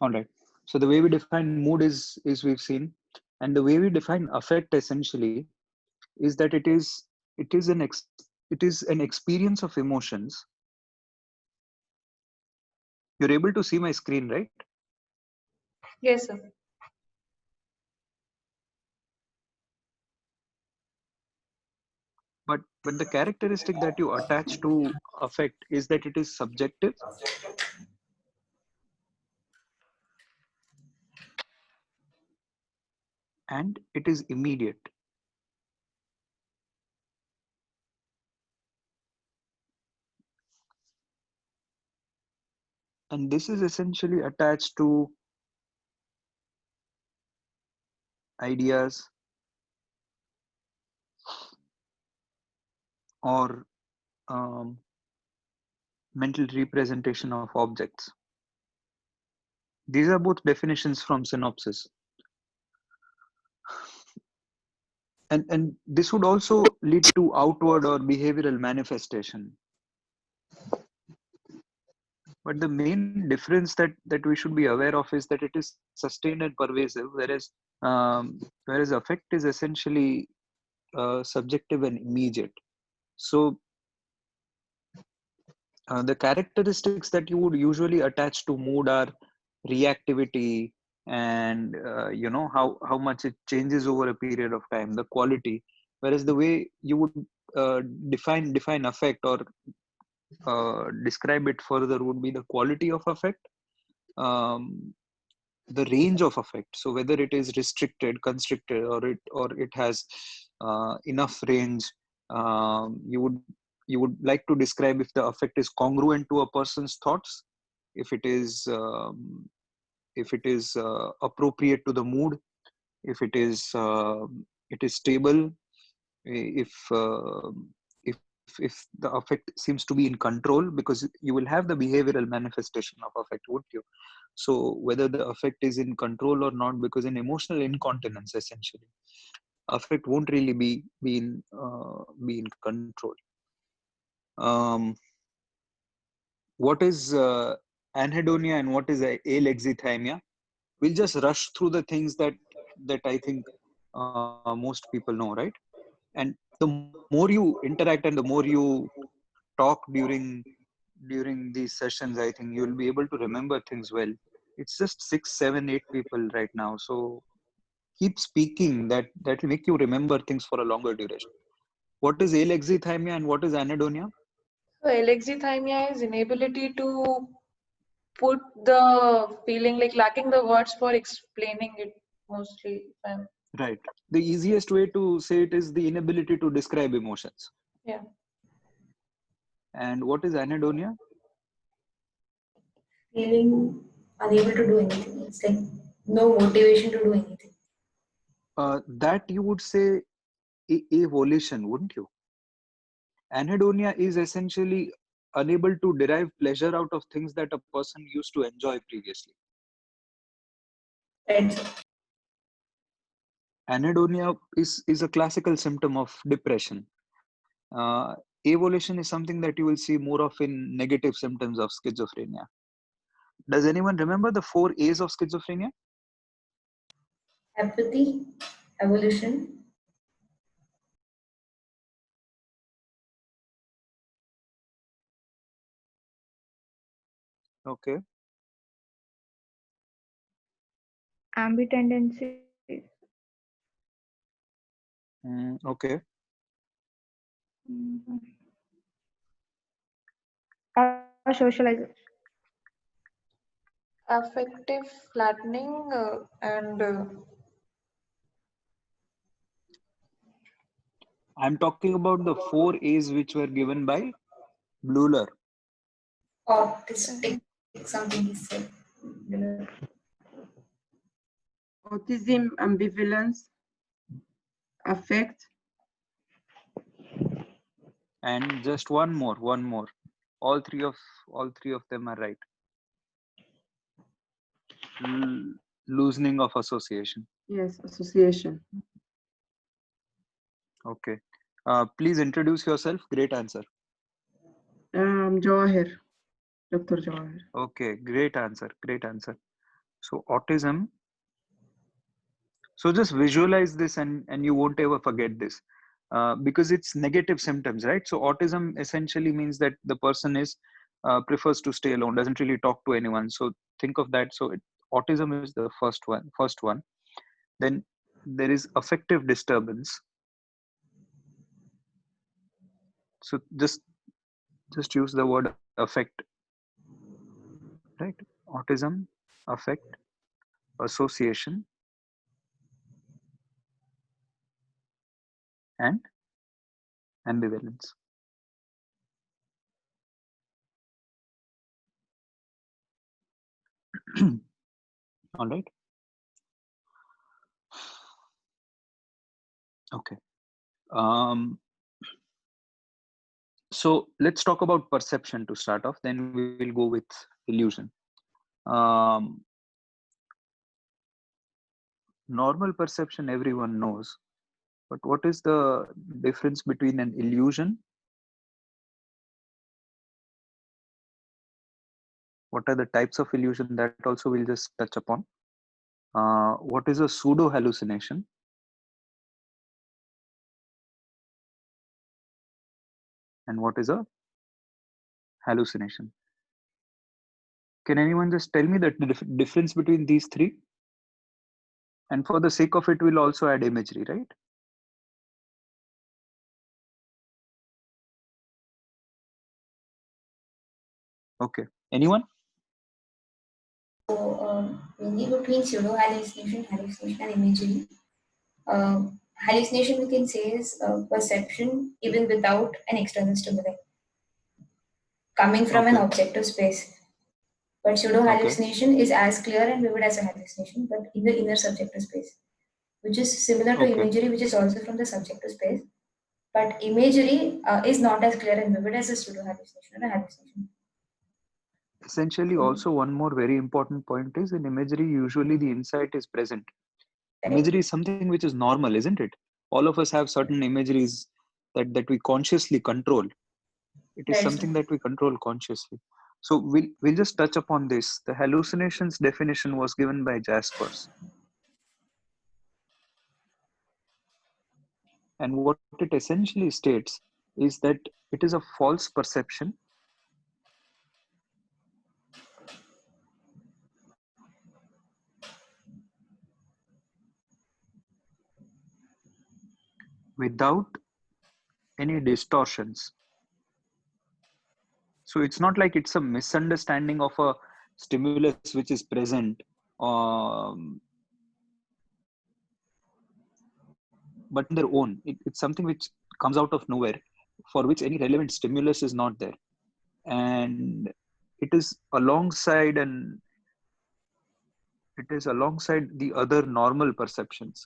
All right. So the way we define mood is we've seen, and the way we define affect essentially is that it is an experience of emotions. You're able to see my screen, right? Yes, sir. But the characteristic that you attach to affect is that it is subjective and it is immediate. And this is essentially attached to ideas or um, mental representation of objects. These are both definitions from synopsis. And this would also lead to outward or behavioral manifestation. But the main difference that we should be aware of is that it is sustained and pervasive, whereas affect is essentially subjective and immediate. So the characteristics that you would usually attach to mood are reactivity and how much it changes over a period of time, the quality. Whereas the way you would define affect or describe it further would be the quality of affect, um, the range of effect. So whether it is restricted, constricted, or it has enough range. You would like to describe if the effect is congruent to a person's thoughts, if it is appropriate to the mood, if it is stable, if if the affect seems to be in control, because you will have the behavioral manifestation of affect, would you? So whether the affect is in control or not, because in emotional incontinence essentially affect won't really be in control. um, what is anhedonia and what is alexithymia? We'll just rush through the things that I think most people know, right? And the more you interact and the more you talk during these sessions, I think you'll be able to remember things well. It's just 6 7 8 people right now, so keep speaking. That will make you remember things for a longer duration. What is alexithymia and what is anhedonia? So alexithymia is inability to put the feeling, like lacking the words for explaining it mostly. If I'm, Right. The easiest way to say it is the inability to describe emotions. yeah. And what is anhedonia? Feeling unable to do anything. It's like no motivation to do anything. That you would say a volition, wouldn't you? Anhedonia is essentially unable to derive pleasure out of things that a person used to enjoy previously. Right. So Anhedonia is a classical symptom of depression. Avolition is something that you will see more of in negative symptoms of schizophrenia. Does anyone remember the 4 A's of schizophrenia? apathy, evolution, Okay. Ambitendencies. Okay. Mhm. Or socialization. Affective flattening and I'm talking about the 4 A's which were given by Bleuler. autistic, something he said. Autism, ambivalence, affect, And just one more. All three of them are right. Loosening of association. yes, association. Okay. Please introduce yourself. Great answer. Jawahir, Dr. Jawahir. Okay, great answer. Great answer. So autism. So just visualize this, and you won't ever forget this, because it's negative symptoms, right? So autism essentially means that the person is prefers to stay alone, doesn't really talk to anyone. So think of that. So autism is the first one. First one. Then there is affective disturbance. So just use the word affect, right? Autism, affect, association, and ambivalence. All right. Okay. So let's talk about perception to start off. Then we will go with illusion. Um, Normal perception everyone knows, but what is the difference between an illusion? What are the types of illusion? That also we'll just touch upon. What is a pseudo hallucination? And what is a hallucination? Can anyone just tell me the difference between these three? And for the sake of it, we'll also add imagery, right? Okay. Anyone? So, mainly between pseudo hallucination, and imagery. Hallucination, we can say, is perception even without an external stimuli, coming from an Okay. objective space. But pseudo Okay. hallucination is as clear and vivid as a hallucination, but in the inner subjective space, which is similar to Okay. imagery, which is also from the subjective space. But imagery is not as clear and vivid as a pseudo hallucination or a hallucination. Essentially, So, also one more very important point is in imagery, usually the insight is present. correct. Imagery is something which is normal, isn't it? All of us have certain imageries that we consciously control. It is Right, sir. something that we control consciously. So we'll just touch upon this. The hallucinations definition was given by Jaspers. And what it essentially states is that it is a false perception without any distortions. So it's not like it's a misunderstanding of a stimulus which is present, um, but in their own. It's something which comes out of nowhere, for which any relevant stimulus is not there. And it is alongside and it is alongside the other normal perceptions.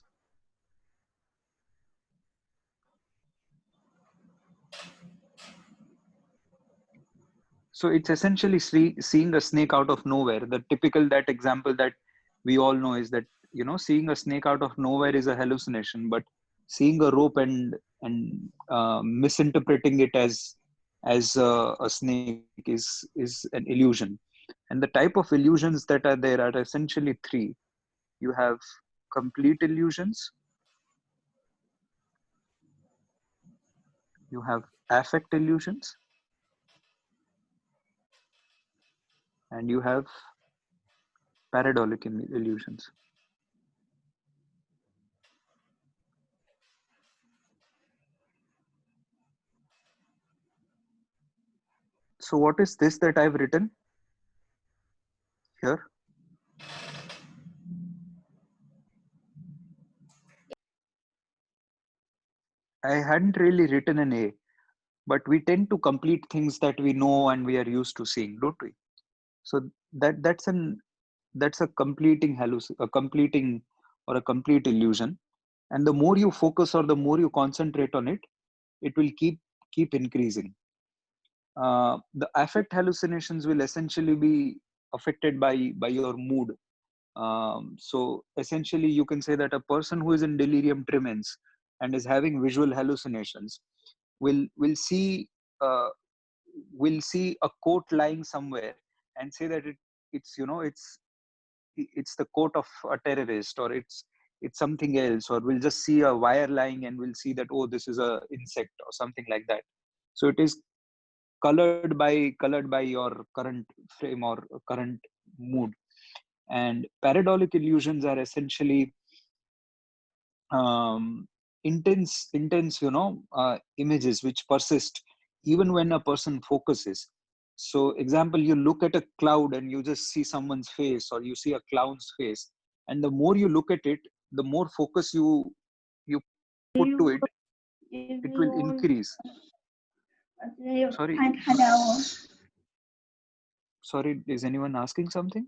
So it's essentially seeing a snake out of nowhere. The typical that example that we all know is that, seeing a snake out of nowhere is a hallucination, but seeing a rope and misinterpreting it as a snake is an illusion. And the type of illusions that are there are essentially three. You have complete illusions, you have affect illusions, and you have pareidotic illusions. So what is this that I've written here? I hadn't really written an A, but we tend to complete things that we know and we are used to seeing, don't we? So that's a completing or a complete illusion. And the more you focus or the more you concentrate on it, it will keep increasing. The affect hallucinations will essentially be affected by your mood. So essentially, you can say that a person who is in delirium tremens and is having visual hallucinations will see uh, will see a coat lying somewhere and say that it's it's the coat of a terrorist, or it's something else, or we'll just see a wire lying and we'll see that, oh, this is a insect or something like that. So it is colored by your current frame or current mood. And pareidolik illusions are essentially intense images which persist even when a person focuses. So example, you look at a cloud and you just see someone's face, or you see a clown's face, and the more you look at it, the more focus you put to it, it will increase. Sorry, sorry, is anyone asking something?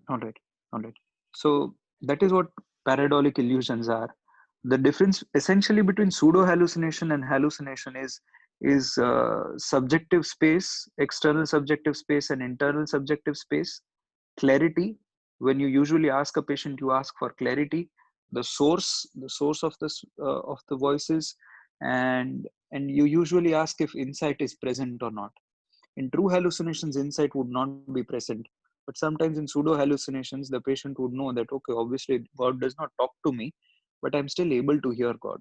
All right, all right. So that is what pareidolik illusions are. The difference essentially between pseudo hallucination and hallucination is subjective space, external subjective space, and internal subjective space. Clarity. When you usually ask a patient, you ask for clarity, the source of the voices, and you usually ask if insight is present or not. In true hallucinations, insight would not be present. But sometimes in pseudo hallucinations, the patient would know that, okay, obviously God does not talk to me, but I'm still able to hear God.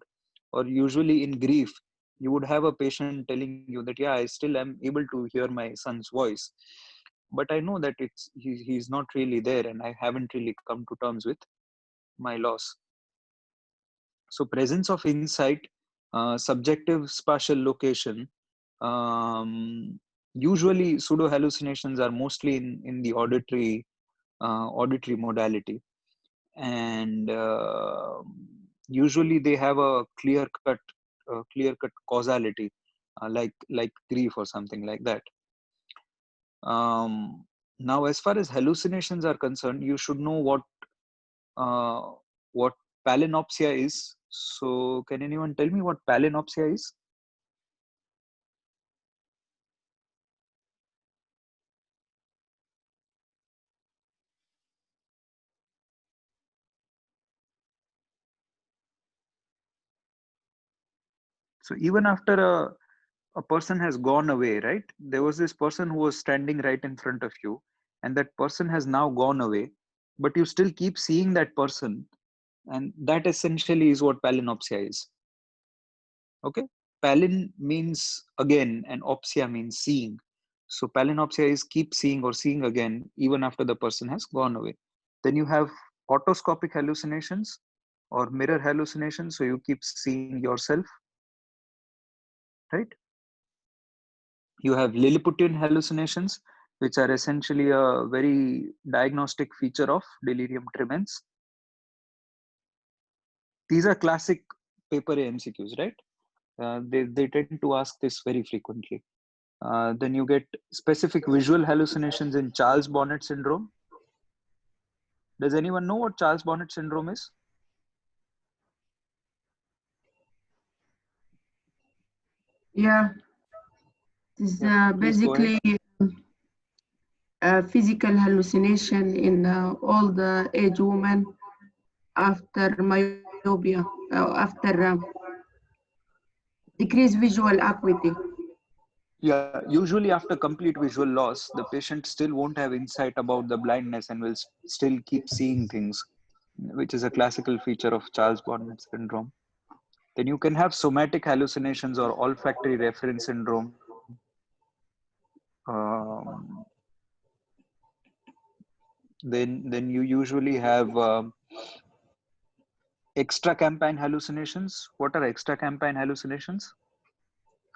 Or usually in grief, you would have a patient telling you that, yeah, I still am able to hear my son's voice, but I know that he's not really there, and I haven't really come to terms with my loss. So presence of insight, subjective spatial location. Usually pseudo hallucinations are mostly in the auditory modality, and usually they have a clear cut causality, like grief or something like that. Now, as far as hallucinations are concerned, you should know what palinopsia is. So can anyone tell me what palinopsia is? So even after a person has gone away, right? There was this person who was standing right in front of you, and that person has now gone away, but you still keep seeing that person, and that essentially is what palinopsia is. Okay, palin means again, and opsia means seeing. So palinopsia is keep seeing or seeing again even after the person has gone away. Then you have autoscopic hallucinations or mirror hallucinations. So you keep seeing yourself, right? You have Lilliputian hallucinations, which are essentially a very diagnostic feature of delirium tremens. These are classic paper MCQs, right? They tend to ask this very frequently. Then you get specific visual hallucinations in Charles Bonnet syndrome. Does anyone know what Charles Bonnet syndrome is? Yeah, it's Yeah, please go ahead. basically a physical hallucination in old age women after myopia, after decreased visual acuity. Yeah, usually after complete visual loss, the patient still won't have insight about the blindness and will still keep seeing things, which is a classical feature of Charles Bonnet syndrome. Then you can have somatic hallucinations or olfactory reference syndrome. Um, then you usually have extra campaign hallucinations. What are extra campaign hallucinations?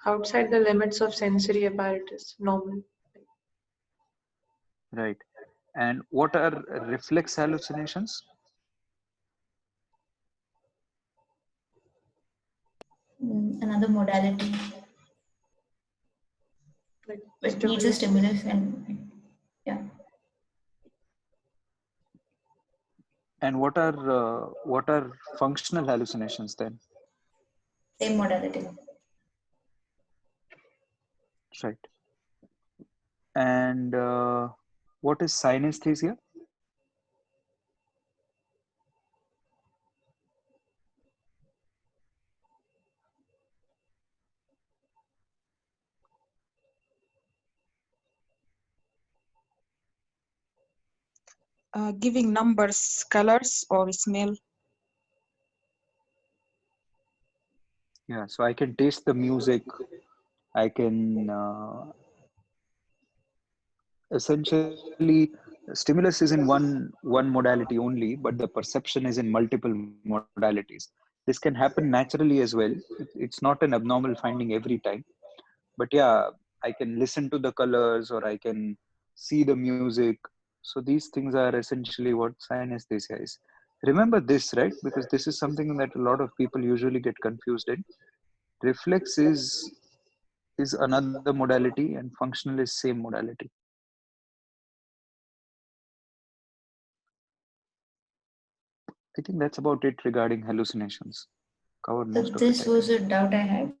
Outside the limits of sensory apparatus, normal. Right. And what are reflex hallucinations? Another modality Like which needs a stimulus. stimulus, and yeah, And what are functional hallucinations then? same modality. Right. And what is synesthesia? giving numbers, colors, or smell. Yeah, so I can taste the music. I can essentially stimulus is in one modality only, but the perception is in multiple modalities. This can happen naturally as well. It's not an abnormal finding every time, but yeah, I can listen to the colors or I can see the music. So these things are essentially what synesthesia is. Remember this, right? Because this is something that a lot of people usually get confused in. Reflex is another modality and functional is same modality. I think that's about it regarding hallucinations. Covered So most of it, this I was think. a doubt I had.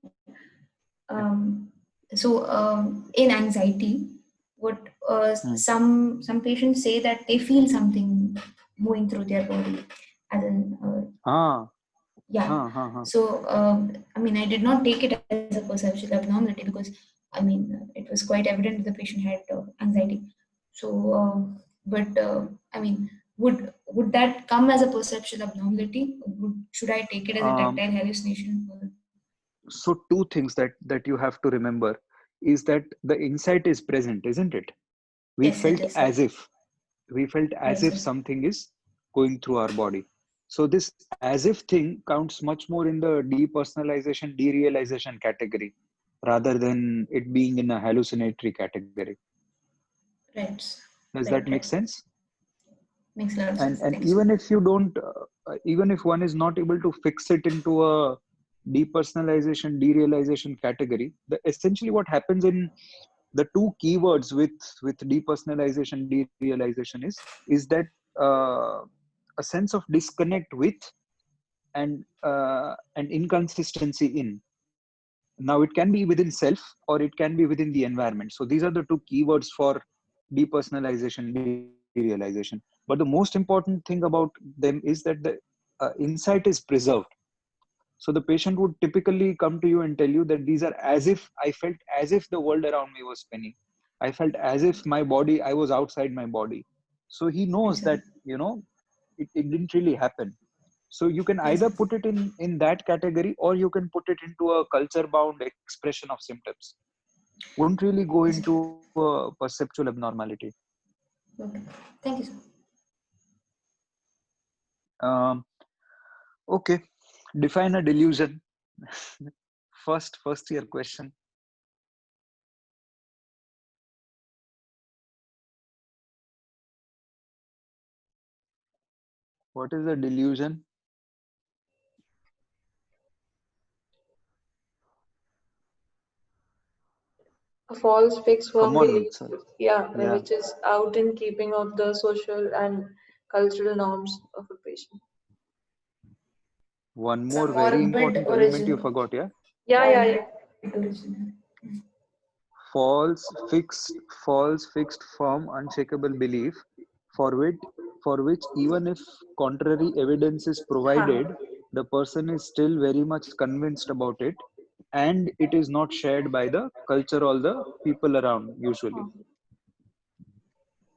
Yeah. In anxiety, what Hmm. some patients say that they feel something moving through their body, as in Ah, yeah. huh. So I mean, I did not take it as a perceptual abnormality because I mean it was quite evident the patient had anxiety. So, but I mean, would that come as a perceptual abnormality? Should I take it as a Um, tactile hallucination? so two things that you have to remember is that the insight is present, isn't it? We Yes, it felt is. as if Right, sir. something is going through our body. So this as if thing counts much more in the depersonalization, derealization category rather than it being in a hallucinatory category. Right. Does that Right, make right. sense? Makes a lot of and sense. and Thank you, sir. even if you don't even if one is not able to fix it into a depersonalization derealization category, the essentially what happens in the two keywords with depersonalization derealization is that uh, a sense of disconnect with and inconsistency in. Now it can be within self or it can be within the environment. So these are the two keywords for depersonalization derealization. But the most important thing about them is that the insight is preserved. So the patient would typically come to you and tell you that these are as if I felt as if the world around me was spinning. I felt as if my body, I was outside my body. So he Right, knows sir. that, it didn't really happen. So you can Yes, either sir. put it in that category or you can put it into a culture bound expression of symptoms. Wouldn't really go Yes, sir. into a perceptual abnormality. Okay. Thank you, sir. Um, okay, define a delusion. First year question. What is a delusion? A false fixed Come firm on, belief, Vatsal. yeah, Yeah. which is out in keeping of the social and cultural norms of a patient. One Some more very morbid important element you origin. forgot, yeah? Yeah. Morbid origin. False, fixed, firm, unshakable belief for which, even if contrary evidence is Huh. provided, the person is still very much convinced about it, and it is not shared by the culture or the people around usually.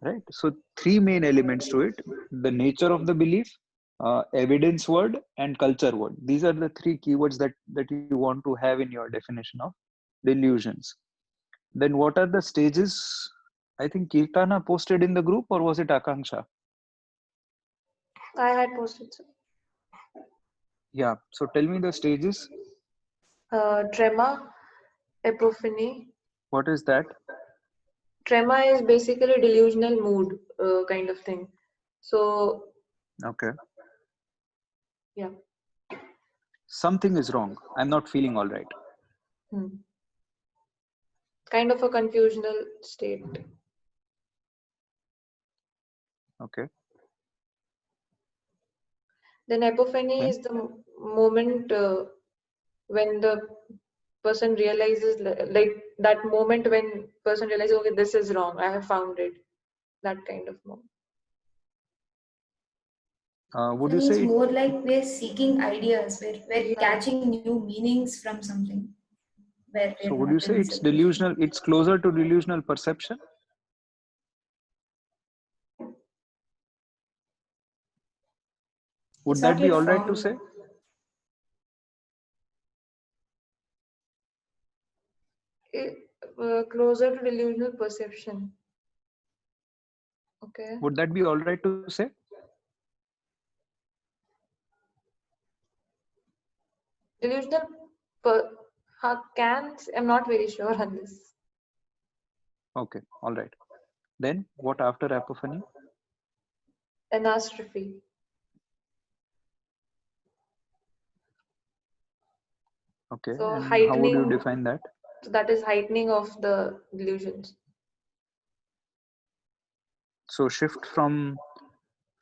Right? So three main elements to it: the nature of the belief, evidence word, and culture word. These are the three keywords that you want to have in your definition of delusions. Then what are the stages? I think Kirtana posted in the group, or was it Akanksha? I had posted some. Yeah. So tell me the stages. Tremor, epiphany. What is that? Tremor is basically delusional mood kind of thing. So Okay. yeah. Something is wrong. I'm not feeling all right. Hmm. Kind of a confusional state. Okay. Then epiphany Then is the moment when the person realizes, like that moment when person realizes, okay, this is wrong. I have found it. That kind of moment. would It you means say more like we're seeking ideas, we're Yeah. catching new meanings from something where so? we're Would you not say in it's separation. delusional? It's closer to delusional perception. Would that be Exactly all right to formed. say? Closer to delusional perception. Okay. Would that be all right to say? Delusional per I'm not very sure on this. Okay, all right. Then what after apophany? Anastrophe. Okay, So and how would you heightening, define that? so that is heightening of the delusions. So shift from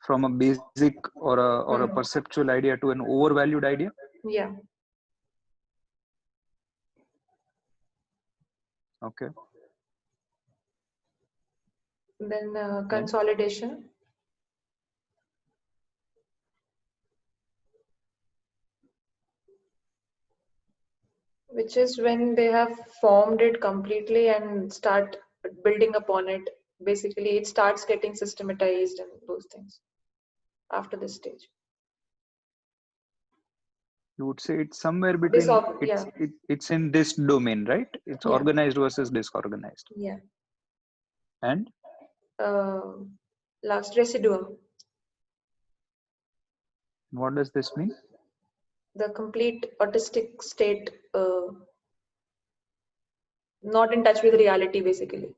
a basic or a Hmm. perceptual idea to an overvalued idea. Yeah. Okay, Then then consolidation. Which is when they have formed it completely and start building upon it. Basically, it starts getting systematized and those things after this stage. you would say it's somewhere between Yeah, it's in this domain, right? It's yeah, organized versus disorganized. yeah. And Last residuum, what does this mean? the complete autistic state, not in touch with reality, basically.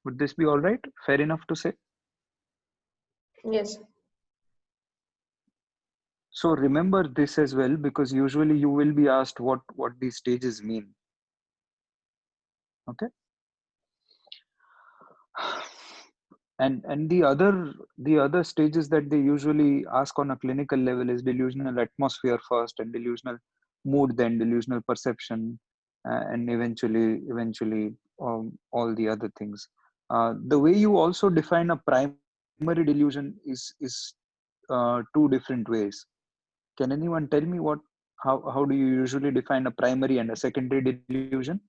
Would this be all right? Fair enough to say? Yes. So remember this as well, because usually you will be asked what these stages mean. Okay. And the other stages that they usually ask on a clinical level is delusional atmosphere first, and delusional mood, then delusional perception, and eventually all the other things. The way you also define a primary delusion is two different ways. Can anyone tell me how do you usually define a primary and a secondary delusion?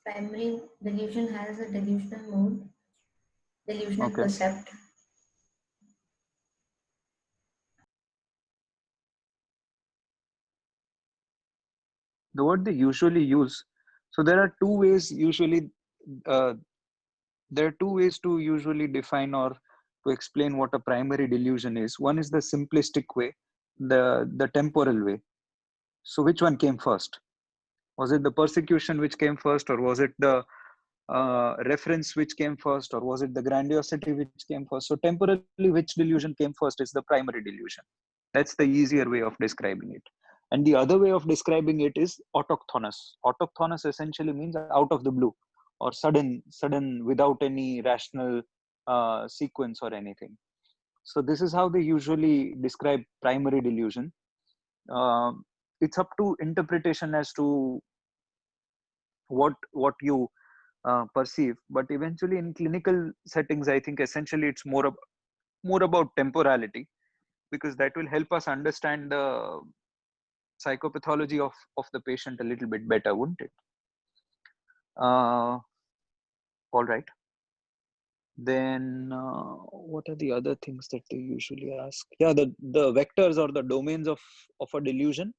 Primary delusion has a delusional mood, delusional Okay. percept. The word they usually use. So there are two ways usually. Uh, there are two ways to usually define or to explain what a primary delusion is. One is the simplistic way, the temporal way. So which one came first? Was it the persecution which came first, or was it the reference which came first, or was it the grandiosity which came first? So temporally, which delusion came first is the primary delusion. That's the easier way of describing it. And the other way of describing it is autochthonous. Autochthonous essentially means out of the blue, or sudden without any rational sequence or anything. So this is how they usually describe primary delusion. It's up to interpretation as to what you perceive, but eventually in clinical settings I think essentially it's more about temporality, because that will help us understand the psychopathology of the patient a little bit better, wouldn't it? All right, then what are the other things that they usually ask? Yeah, the vectors or the domains of a delusion.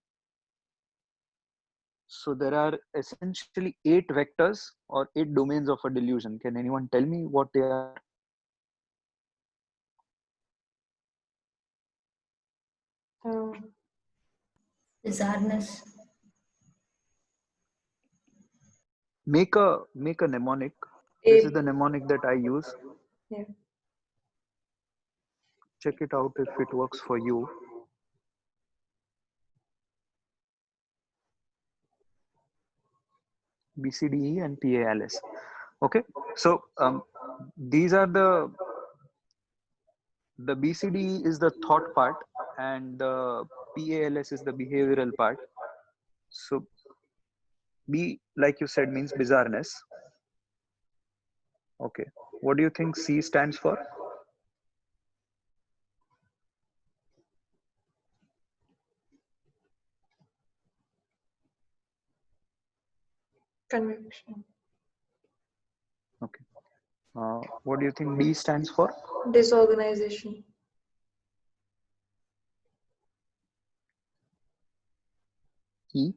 So there are essentially 8 vectors or 8 domains of a delusion. Can anyone tell me what they are? Bizarreness. Make a mnemonic. This is the mnemonic that I use. Yeah. Check it out if it works for you. BCDE and PALS. Okay, so these are the BCDE is the thought part, and the PALS is the behavioral part. So B, like you said, means bizarreness. Okay. What do you think C stands for? Conviction. Okay. What do you think D stands for? Disorganization. E.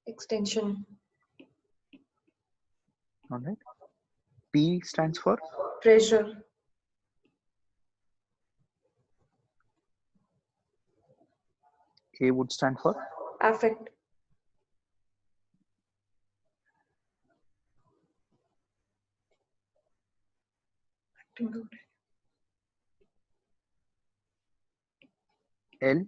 Extension. All right. P stands for? Pressure. A would stand for? Affect. Acting out. L.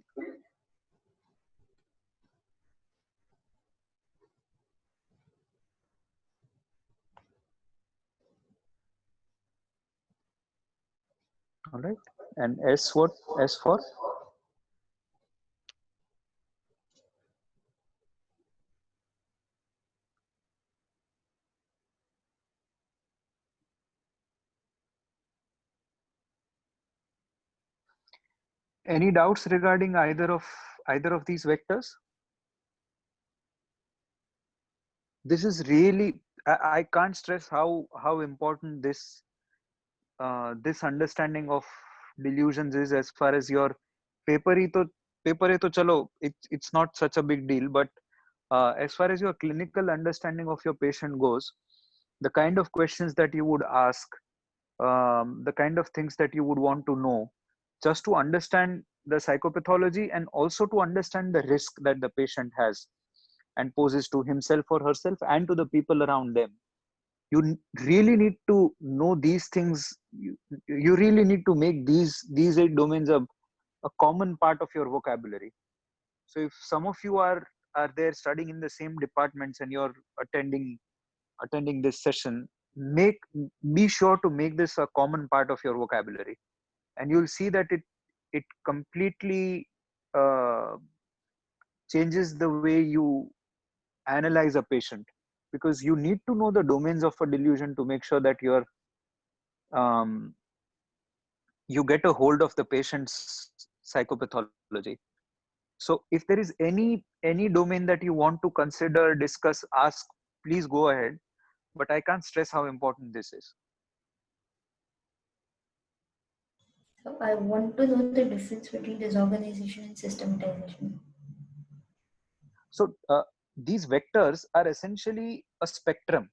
All right. And S what? S for? Any doubts regarding either of these vectors? This is really, I can't stress how important this understanding of delusions is as far as your paper hi to chalo, it's not such a big deal, but as far as your clinical understanding of your patient goes, the kind of questions that you would ask, the kind of things that you would want to know, just to understand the psychopathology and also to understand the risk that the patient has and poses to himself or herself and to the people around them. You really need to know these things. You really need to make these 8 domains a common part of your vocabulary. So if some of you are there studying in the same departments and you're attending this session, be sure to make this a common part of your vocabulary, and you'll see that it completely uh, changes the way you analyze a patient, because you need to know the domains of a delusion to make sure that um, you get a hold of the patient's psychopathology. So if there is any domain that you want to consider, discuss, ask, please go ahead, but I can't stress how important this is. So I want to know the difference between disorganization and systematization. So these vectors are essentially a spectrum.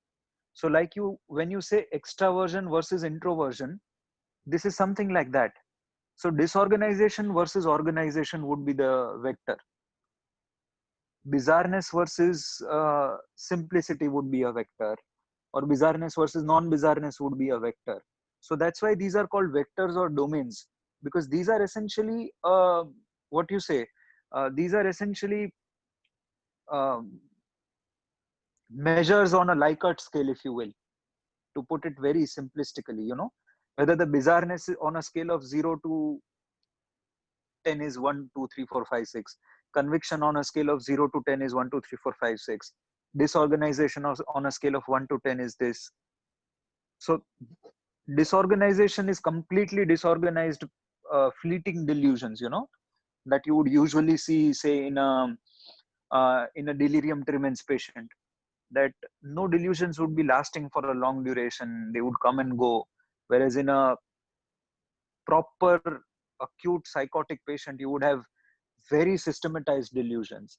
So like when you say extraversion versus introversion, this is something like that. So disorganization versus organization would be the vector. Bizarreness versus simplicity would be a vector, or bizarreness versus non-bizarreness would be a vector. So that's why these are called vectors or domains, because these are essentially what you say. These are essentially um, measures on a Likert scale, if you will, to put it very simplistically. Whether the bizarreness on a scale of 0 to 10 is 1, 2, 3, 4, 5, 6. Conviction on a scale of 0 to 10 is 1, 2, 3, 4, 5, 6. Disorganization on a scale of 1 to 10 is this. So disorganization is completely disorganized, fleeting delusions, that you would usually see, say, in a delirium tremens patient, that no delusions would be lasting for a long duration. They would come and go. Whereas in a proper acute psychotic patient, you would have very systematized delusions.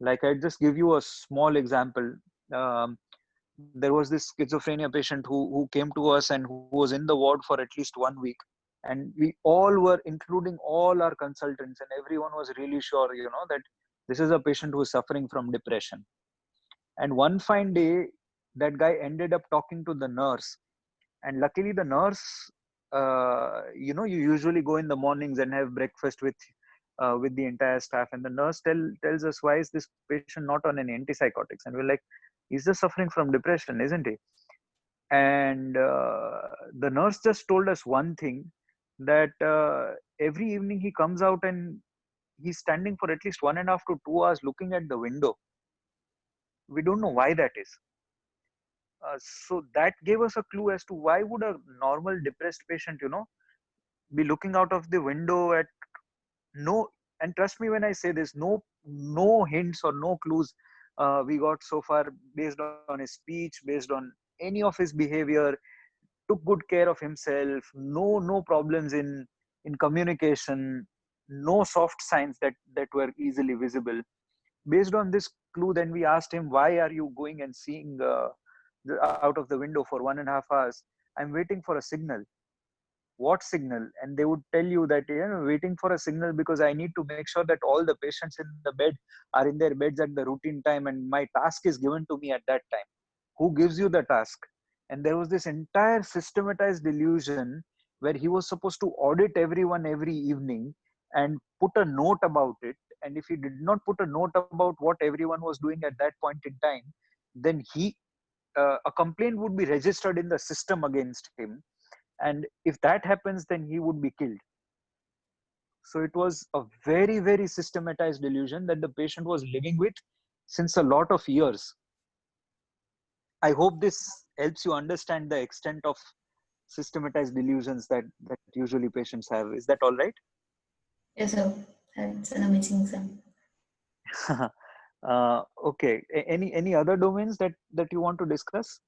Like, I just give you a small example. Um, there was this schizophrenia patient who came to us and who was in the ward for at least 1 week. And we all were, including all our consultants, and everyone was really sure, that this is a patient who is suffering from depression. And one fine day, that guy ended up talking to the nurse. And luckily, the nurse, you usually go in the mornings and have breakfast with the entire staff. And the nurse tells us, why is this patient not on any antipsychotics? And we're like, he's just suffering from depression, isn't he? And the nurse just told us one thing, that every evening he comes out and he's standing for at least 1.5 to 2 hours looking at the window. we don't know why that is. So that gave us a clue as to why would a normal depressed patient, be looking out of the window at no, and trust me when I say this, no hints or no clues we got so far based on his speech, based on any of his behavior, took good care of himself, no problems in communication, no soft signs that were easily visible. Based on this clue, then we asked him, why are you going and seeing out of the window for 1.5 hours? I'm waiting for a signal. What signal? And they would tell you that, waiting for a signal because I need to make sure that all the patients in the bed are in their beds at the routine time, and my task is given to me at that time. Who gives you the task? And there was this entire systematized delusion where he was supposed to audit everyone every evening and put a note about it. And if he did not put a note about what everyone was doing at that point in time, then a complaint would be registered in the system against him. And if that happens, then he would be killed. So it was a very, very systematized delusion that the patient was living with since a lot of years. I hope this helps you understand the extent of systematized delusions that usually patients have. Is that all right? Yes, sir. That's an amazing example. Okay. Any other domains that you want to discuss?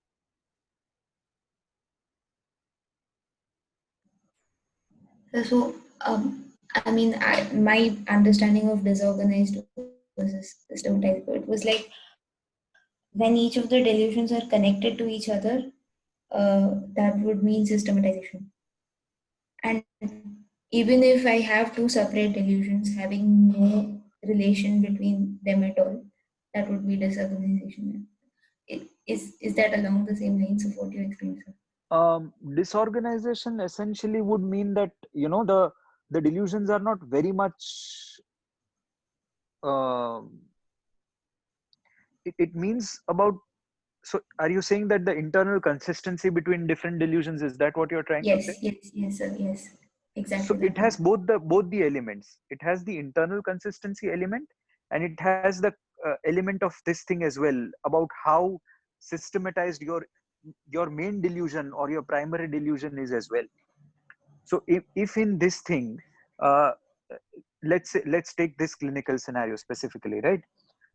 So, I mean, my understanding of disorganized versus systematized, it was like when each of the delusions are connected to each other, that would mean systematization. And even if I have two separate delusions having no relation between them at all, that would be disorganization. Is that along the same lines of what you explained, sir? Disorganization essentially would mean that the delusions are not very much. It means about. So, are you saying that the internal consistency between different delusions, is that what you're trying to say? Yes, sir. Yes, So exactly it that has one. both the elements. It has the internal consistency element, and it has the element of this thing as well, about how systematized your main delusion or your primary delusion is as well. So if in this thing, uh, let's take this clinical scenario specifically, right?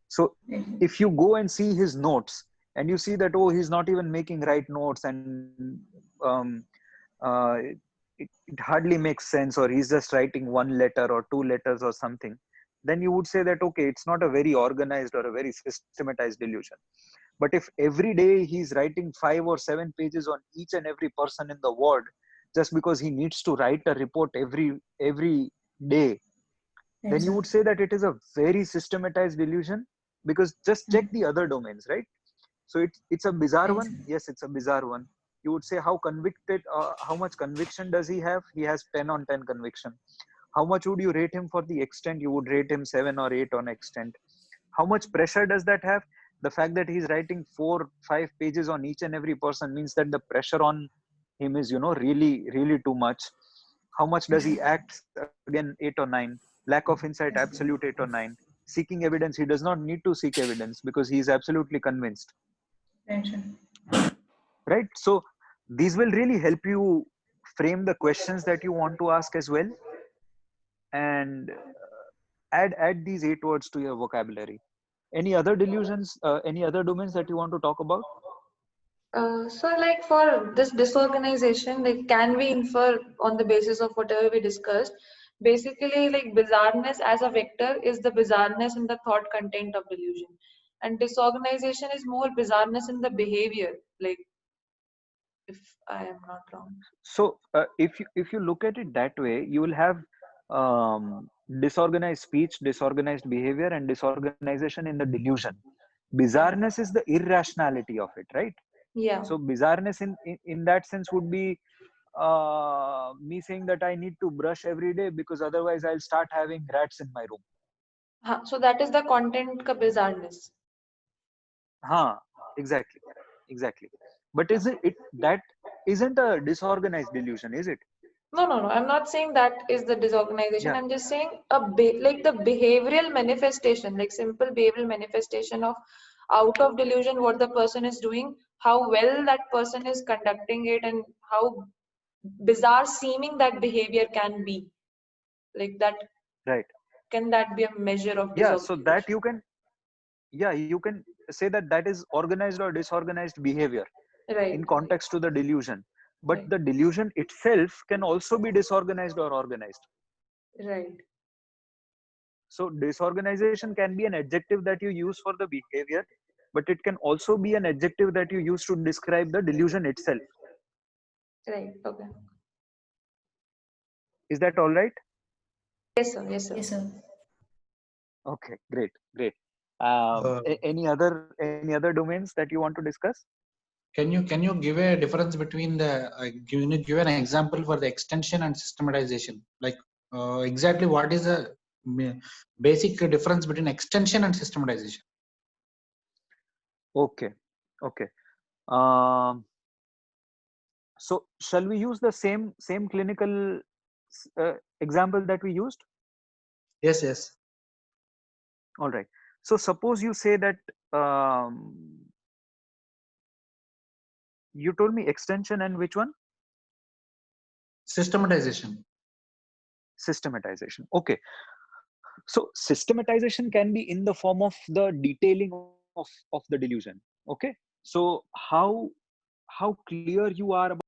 So Right. if you go and see his notes and you see that, oh, he's not even making right notes, and um, it hardly makes sense, or he's just writing one letter or two letters or something, then you would say that, okay, it's not a very organized or a very systematized delusion. But if every day he's writing 5 or 7 pages on each and every person in the ward, just because he needs to write a report every day, Right, then you sir. would say that it is a very systematized delusion. Because just check Mm. the other domains, right? So it's a bizarre Right, one. sir. Yes, it's a bizarre one. You would say, how much conviction does he have? He has 10 on 10 conviction. How much would you rate him for the extent? You would rate him 7 or 8 on extent. How much pressure does that have? The fact that he's writing 4-5 pages on each and every person means that the pressure on him is, really, really too much. How much does he act? Again, 8 or 9. Lack of insight, Yes, sir. absolute 8 or 9. Seeking evidence, he does not need to seek evidence because he is absolutely convinced. Right, sir. Right? So these will really help you frame the questions that you want to ask as well, and add these 8 words to your vocabulary. Any other delusions, any other domains that you want to talk about? So like for this disorganization, like can we infer on the basis of whatever we discussed, basically like bizarreness as a vector is the bizarreness in the thought content of delusion, and disorganization is more bizarreness in the behavior, like if I am not wrong. So if you look at it that way, you will have disorganized speech, disorganized behavior, and disorganization in the delusion. Yeah. Bizarreness is the irrationality of it, right? Yeah. So bizarreness in that sense would be me saying that I need to brush every day because otherwise I'll start having rats in my room. So that is the content ka bizarreness. Huh, exactly, exactly. But Yeah. is it that isn't a disorganized delusion, is it? No. I'm not saying that is the disorganization. Yeah. I'm just saying like the behavioral manifestation, like simple behavioral manifestation of out of delusion what the person is doing, how well that person is conducting it, and how bizarre seeming that behavior can be. Like that, Right. can that be a measure of Yeah. So that disorganization? you can say that is organized or disorganized behavior Right. in context to the delusion. But Right. the delusion itself can also be disorganized or organized. Right. So disorganization can be an adjective that you use for the behavior, but it can also be an adjective that you use to describe the delusion itself. Right. Okay. Is that all right? Yes, sir. Yes, sir. Yes, sir. Okay, great. Any other domains that you want to discuss? Can you give a difference between the give an example for the extension and systematization? Like exactly what is the basic difference between extension and systematization? Okay. Um, so shall we use the same clinical example that we used? Yes. All right. So suppose you say that you told me extension and which one? Systematization. Systematization. Okay. So systematization can be in the form of the detailing of the delusion. Okay. So how clear you are about